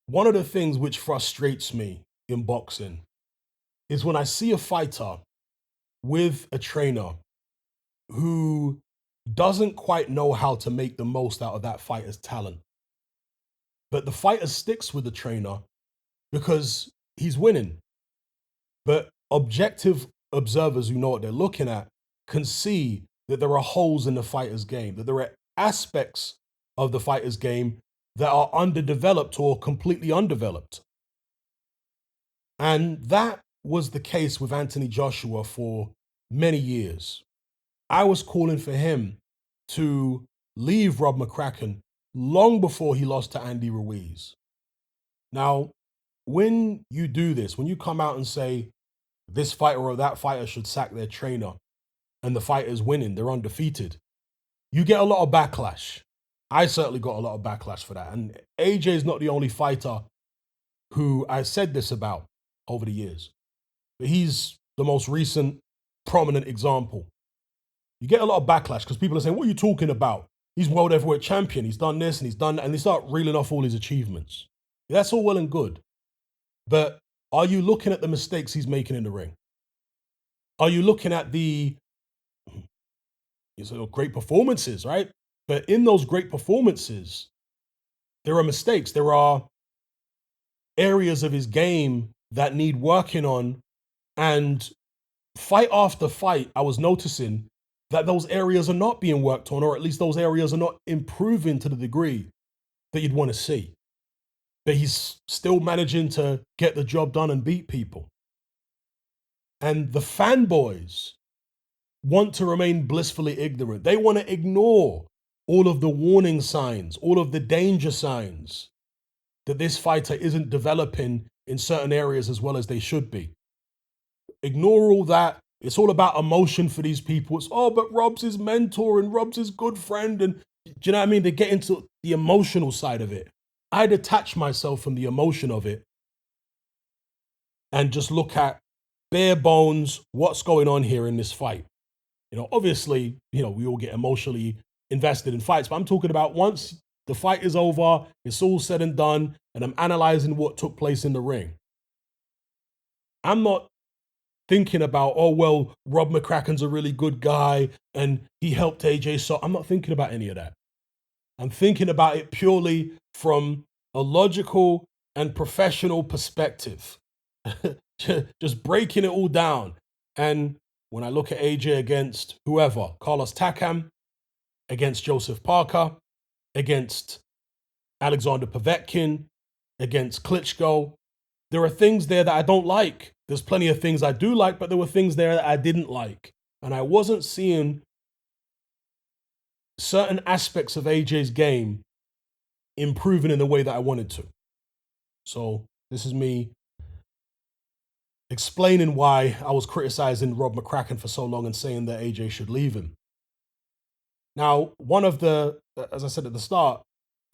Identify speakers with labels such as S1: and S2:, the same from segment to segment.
S1: One of the things which frustrates me in boxing is when I see a fighter with a trainer who doesn't quite know how to make the most out of that fighter's talent. But the fighter sticks with the trainer because he's winning. But objective observers who know what they're looking at can see that there are holes in the fighter's game, that there are aspects of the fighter's game that are underdeveloped or completely undeveloped. And that was the case with Anthony Joshua for many years. I was calling for him to leave Rob Mccracken long before he lost to Andy Ruiz. Now, when you do this, when you come out and say this fighter or that fighter should sack their trainer and the fighter's winning, they're undefeated, you get a lot of backlash. I certainly got a lot of backlash for that. And AJ is not the only fighter who I said this about over the years. But he's the most recent prominent example. You get a lot of backlash because people are saying, what are you talking about? He's world heavyweight champion. He's done this and he's done that. And they start reeling off all his achievements. That's all well and good. But are you looking at the mistakes he's making in the ring? Are you looking at the great performances, right? But in those great performances, there are mistakes. There are areas of his game that need working on. And fight after fight, I was noticing that those areas are not being worked on, or at least those areas are not improving to the degree that you'd want to see. But he's still managing to get the job done and beat people. And the fanboys want to remain blissfully ignorant. They want to ignore all of the warning signs, all of the danger signs that this fighter isn't developing in certain areas as well as they should be. Ignore all that. It's all about emotion for these people. It's, oh, but Rob's his mentor and Rob's his good friend. And do you know what I mean? They get into the emotional side of it. I detach myself from the emotion of it and just look at bare bones, what's going on here in this fight. Obviously, we all get emotionally invested in fights, but I'm talking about once the fight is over, it's all said and done, and I'm analyzing what took place in the ring. I'm not thinking about, oh, well, Rob McCracken's a really good guy and he helped AJ. So I'm not thinking about any of that. I'm thinking about it purely from a logical and professional perspective, just breaking it all down. And when I look at AJ against whoever, Carlos Takam, against Joseph Parker, against Alexander Povetkin, against Klitschko, there are things there that I don't like. There's plenty of things I do like, but there were things there that I didn't like. And I wasn't seeing certain aspects of AJ's game improving in the way that I wanted to. So this is me explaining why I was criticizing Rob McCracken for so long and saying that AJ should leave him. Now, one of the, as I said at the start,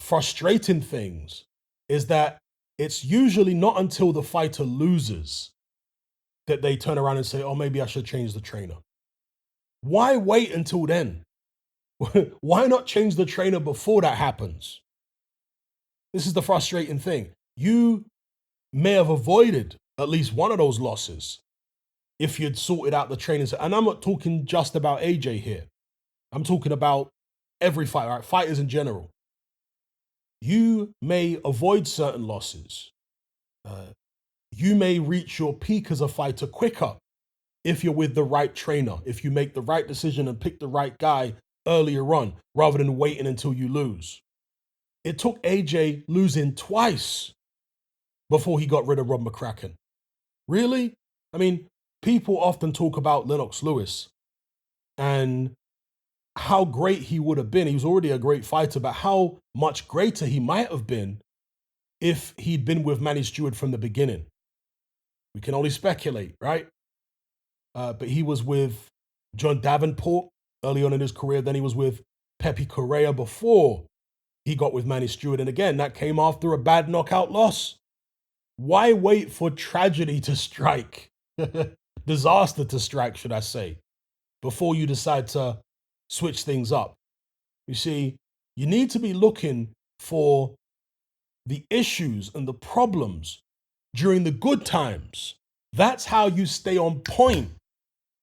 S1: frustrating things is that it's usually not until the fighter loses that they turn around and say, oh, maybe I should change the trainer. Why wait until then? Why not change the trainer before that happens? This is the frustrating thing. You may have avoided at least one of those losses if you'd sorted out the training. And I'm not talking just about AJ here. I'm talking about every fighter, right? Fighters in general. You may avoid certain losses. You may reach your peak as a fighter quicker if you're with the right trainer, if you make the right decision and pick the right guy earlier on, rather than waiting until you lose. It took AJ losing twice before he got rid of Rob McCracken. Really? I mean, people often talk about Lennox Lewis and how great he would have been. He was already a great fighter, but how much greater he might have been if he'd been with Manny Stewart from the beginning. We can only speculate, right? But he was with John Davenport early on in his career. Then he was with Pepe Correa before he got with Manny Stewart. And again, that came after a bad knockout loss. Why wait for tragedy to strike? Disaster to strike, should I say, before you decide to switch things up? You see, you need to be looking for the issues and the problems during the good times. That's how you stay on point.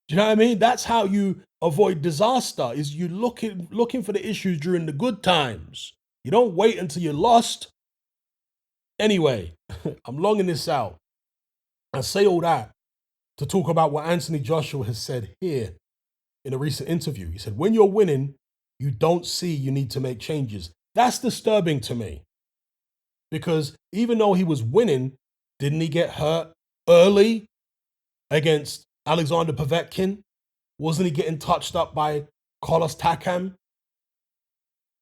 S1: Do you know what I mean? That's how you avoid disaster, is you looking for the issues during the good times. You don't wait until you're lost. Anyway, I'm longing this out. I say all that to talk about what Anthony Joshua has said here in a recent interview. He said, when you're winning, you don't see you need to make changes. That's disturbing to me, because even though he was winning, didn't he get hurt early against Alexander Povetkin? Wasn't he getting touched up by Carlos Takam?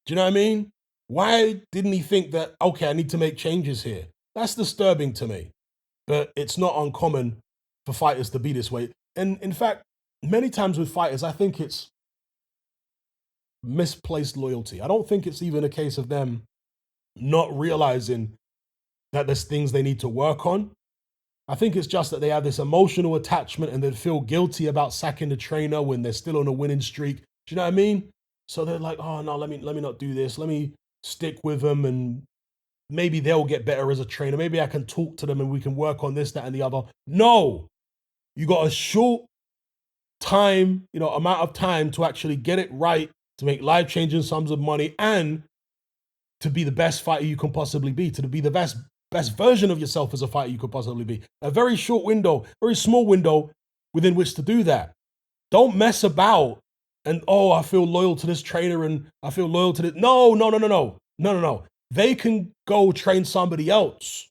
S1: Do you know what I mean? Why didn't he think that, okay, I need to make changes here? That's disturbing to me. But it's not uncommon for fighters to be this way. And in fact, many times with fighters, I think it's misplaced loyalty. I don't think it's even a case of them not realizing that there's things they need to work on. I think it's just that they have this emotional attachment and they feel guilty about sacking the trainer when they're still on a winning streak. Do you know what I mean? So they're like, oh no, let me not do this. Let me stick with them, and maybe they'll get better as a trainer. Maybe I can talk to them and we can work on this, that, and the other. No, you got a short time, amount of time to actually get it right, to make life-changing sums of money, and to be the best fighter you can possibly be, to be the best version of yourself as a fighter you could possibly be. A very short window, very small window within which to do that. Don't mess about and, oh, I feel loyal to this trainer and I feel loyal to this. No. They can go train somebody else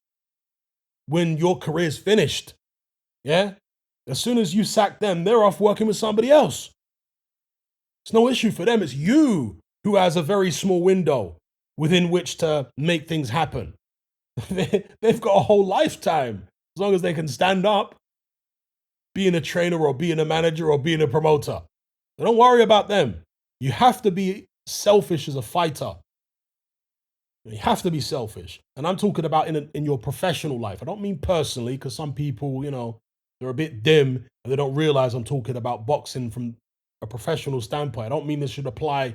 S1: when your career's finished. Yeah? As soon as you sack them, they're off working with somebody else. It's no issue for them. It's you who has a very small window within which to make things happen. They've got a whole lifetime, as long as they can stand up, being a trainer or being a manager or being a promoter. So don't worry about them. You have to be selfish as a fighter. You have to be selfish. And I'm talking about in your professional life. I don't mean personally, because some people, they're a bit dim and they don't realize I'm talking about boxing from a professional standpoint. I don't mean this should apply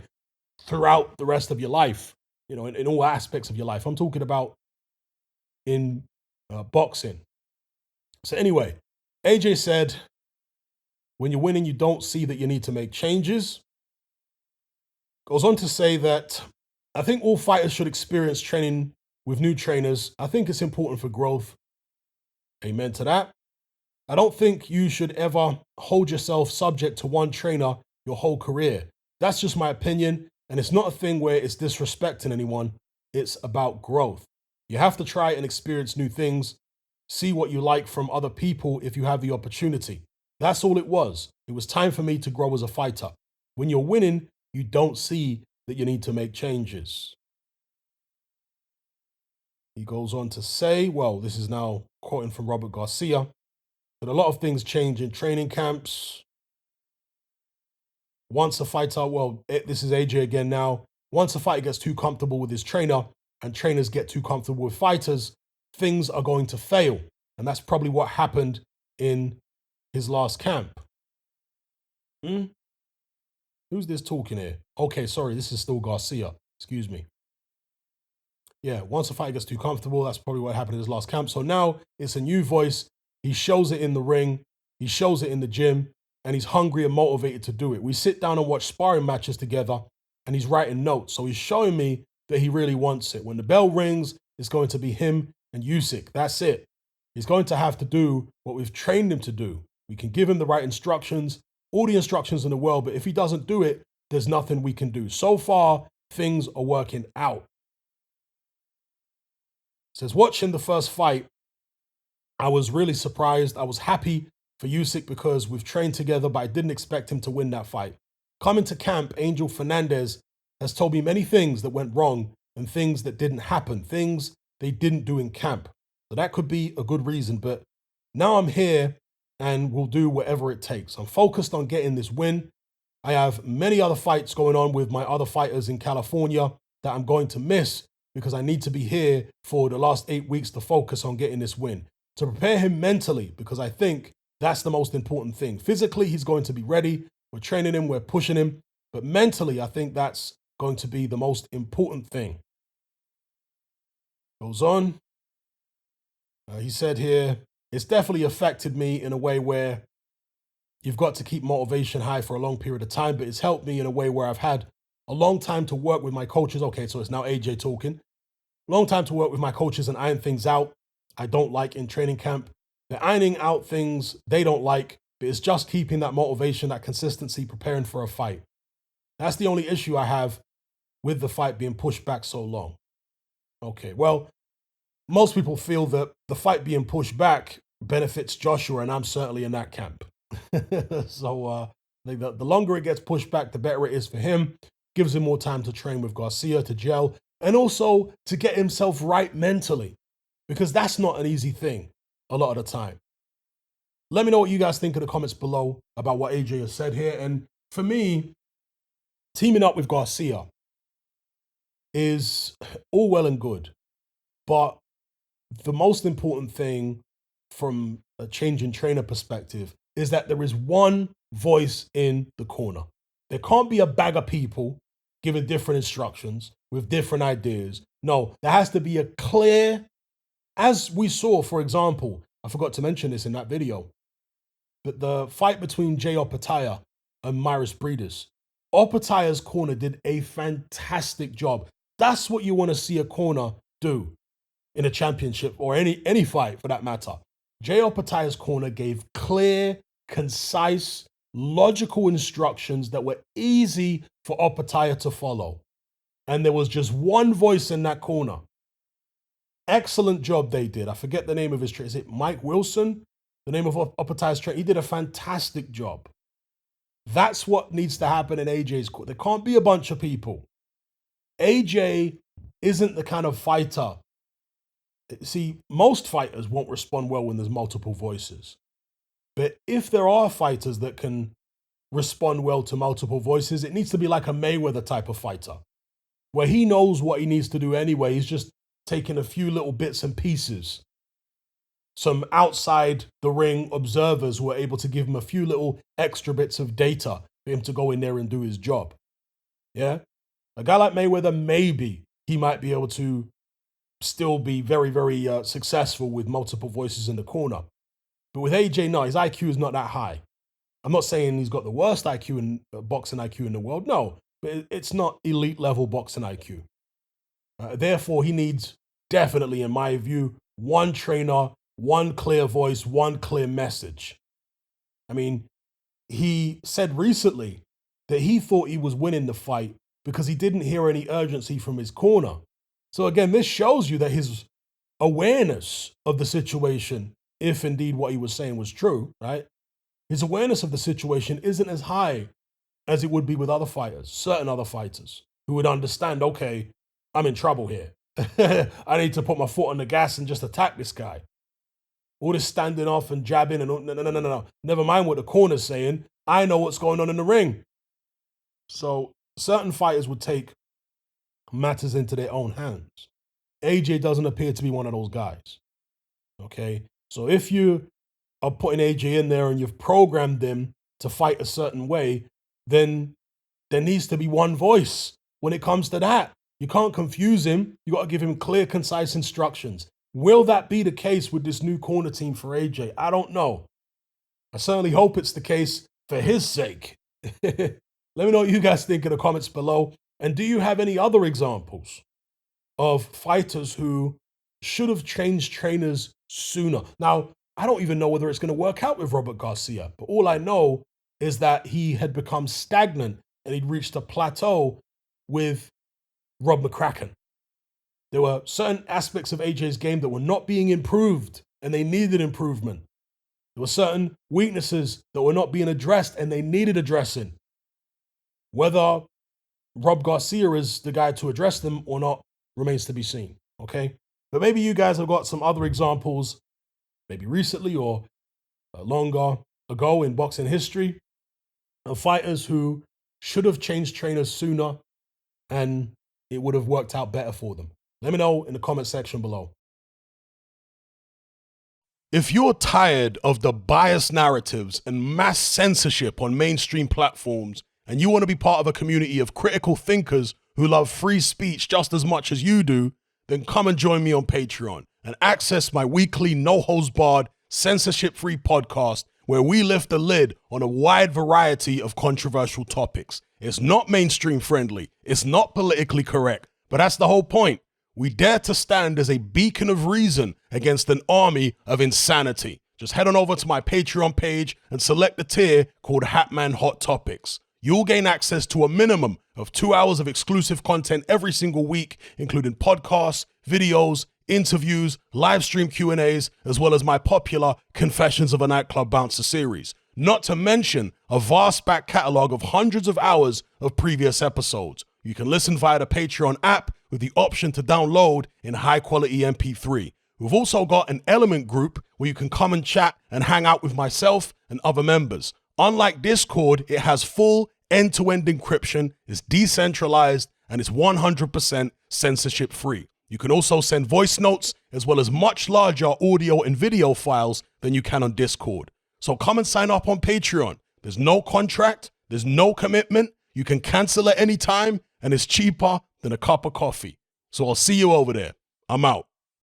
S1: throughout the rest of your life, in all aspects of your life. I'm talking about in boxing. So anyway, AJ said, when you're winning, you don't see that you need to make changes. Goes on to say that I think all fighters should experience training with new trainers. I think it's important for growth. Amen to that. I don't think you should ever hold yourself subject to one trainer your whole career. That's just my opinion. And it's not a thing where it's disrespecting anyone. It's about growth. You have to try and experience new things. See what you like from other people if you have the opportunity. That's all it was. It was time for me to grow as a fighter. When you're winning, you don't see that you need to make changes. He goes on to say, well, this is now quoting from Robert Garcia, that a lot of things change in training camps. Once a fighter, this is AJ again now. Once a fighter gets too comfortable with his trainer and trainers get too comfortable with fighters, things are going to fail. And that's probably what happened in his last camp. Who's this talking here? Okay, sorry, this is still Garcia. Excuse me. Yeah, once a fighter gets too comfortable, that's probably what happened in his last camp. So now it's a new voice. He shows it in the ring. He shows it in the gym. And he's hungry and motivated to do it. We sit down and watch sparring matches together, and he's writing notes. So he's showing me that he really wants it. When the bell rings, it's going to be him and Usyk. That's it. He's going to have to do what we've trained him to do. We can give him the right instructions, all the instructions in the world, but if he doesn't do it, there's nothing we can do. So far, things are working out. It says, watching the first fight, I was really surprised. I was happy for Usyk because we've trained together, but I didn't expect him to win that fight. Coming to camp, Angel Fernandez has told me many things that went wrong and things that didn't happen, things they didn't do in camp. So that could be a good reason, but now I'm here and we'll do whatever it takes. I'm focused on getting this win. I have many other fights going on with my other fighters in California that I'm going to miss because I need to be here for the last 8 weeks to focus on getting this win. To prepare him mentally, because I think that's the most important thing. Physically, he's going to be ready. We're training him, we're pushing him. But mentally, I think that's going to be the most important thing. Goes on. He said here, it's definitely affected me in a way where you've got to keep motivation high for a long period of time, but it's helped me in a way where I've had a long time to work with my coaches. Okay, so it's now AJ talking. Long time to work with my coaches and iron things out I don't like in training camp. They're ironing out things they don't like, but it's just keeping that motivation, that consistency, preparing for a fight. That's the only issue I have with the fight being pushed back so long. Okay, well, most people feel that the fight being pushed back benefits Joshua, and I'm certainly in that camp. So the longer it gets pushed back, the better it is for him. Gives him more time to train with Garcia, to gel, and also to get himself right mentally, because that's not an easy thing a lot of the time. Let me know what you guys think in the comments below about what AJ has said here. And for me, teaming up with Garcia is all well and good, but the most important thing from a change in trainer perspective is that there is one voice in the corner. There can't be a bag of people giving different instructions with different ideas. No, there has to be a clear, as we saw, for example, I forgot to mention this in that video, but the fight between Jay Opataya and Myris Breeders, Opataya's corner did a fantastic job. That's what you want to see a corner do in a championship or any fight for that matter. Jay Opataya's corner gave clear, concise, logical instructions that were easy for Opataya to follow. And there was just one voice in that corner. Excellent job they did. I forget the name of his trainer. Is it Mike Wilson? The name of Opataya's trainer. He did a fantastic job. That's what needs to happen in AJ's corner. There can't be a bunch of people. AJ isn't the kind of fighter. See, most fighters won't respond well when there's multiple voices. But if there are fighters that can respond well to multiple voices, it needs to be like a Mayweather type of fighter, where he knows what he needs to do anyway. He's just taking a few little bits and pieces. Some outside the ring observers who are able to give him a few little extra bits of data for him to go in there and do his job. Yeah? A guy like Mayweather, maybe he might be able to still be very, very successful with multiple voices in the corner. But with AJ, no, his IQ is not that high. I'm not saying he's got the worst IQ in boxing IQ in the world. No, but it's not elite level boxing IQ. Therefore, he needs definitely, in my view, one trainer, one clear voice, one clear message. I mean, he said recently that he thought he was winning the fight because he didn't hear any urgency from his corner. So again, this shows you that his awareness of the situation, if indeed what he was saying was true, right? His awareness of the situation isn't as high as it would be with other fighters, certain other fighters who would understand, okay, I'm in trouble here. I need to put my foot on the gas and just attack this guy. All this standing off and jabbing and no. Never mind what the corner's saying. I know what's going on in the ring. So certain fighters would take matters into their own hands. AJ doesn't appear to be one of those guys. Okay? So if you are putting AJ in there and you've programmed him to fight a certain way, then there needs to be one voice when it comes to that. You can't confuse him. You got to give him clear, concise instructions. Will that be the case with this new corner team for AJ? I don't know. I certainly hope it's the case for his sake. Let me know what you guys think in the comments below. And do you have any other examples of fighters who should have changed trainers sooner? Now, I don't even know whether it's going to work out with Robert Garcia, but all I know is that he had become stagnant and he'd reached a plateau with Rob Mccracken. There were certain aspects of AJ's game that were not being improved and they needed improvement. There were certain weaknesses that were not being addressed and they needed addressing. Whether Rob Garcia is the guy to address them or not remains to be seen, okay? But maybe you guys have got some other examples, maybe recently or longer ago in boxing history, of fighters who should have changed trainers sooner and it would have worked out better for them. Let me know in the comment section below. If you're tired of the biased narratives and mass censorship on mainstream platforms, and you want to be part of a community of critical thinkers who love free speech just as much as you do, then come and join me on Patreon and access my weekly no-holds-barred, censorship-free podcast where we lift the lid on a wide variety of controversial topics. It's not mainstream friendly, it's not politically correct, but that's the whole point. We dare to stand as a beacon of reason against an army of insanity. Just head on over to my Patreon page and select the tier called Hatman Hot Topics. You'll gain access to a minimum of 2 hours of exclusive content every single week, including podcasts, videos, interviews, live stream Q&As, as well as my popular Confessions of a Nightclub Bouncer series. Not to mention a vast back catalog of hundreds of hours of previous episodes. You can listen via the Patreon app with the option to download in high quality MP3. We've also got an Element group where you can come and chat and hang out with myself and other members. Unlike Discord, it has full end-to-end encryption, is decentralized, and is 100% censorship free. You can also send voice notes as well as much larger audio and video files than you can on Discord. So come and sign up on Patreon. There's no contract, there's no commitment, you can cancel at any time, and it's cheaper than a cup of coffee. So I'll see you over there. I'm out.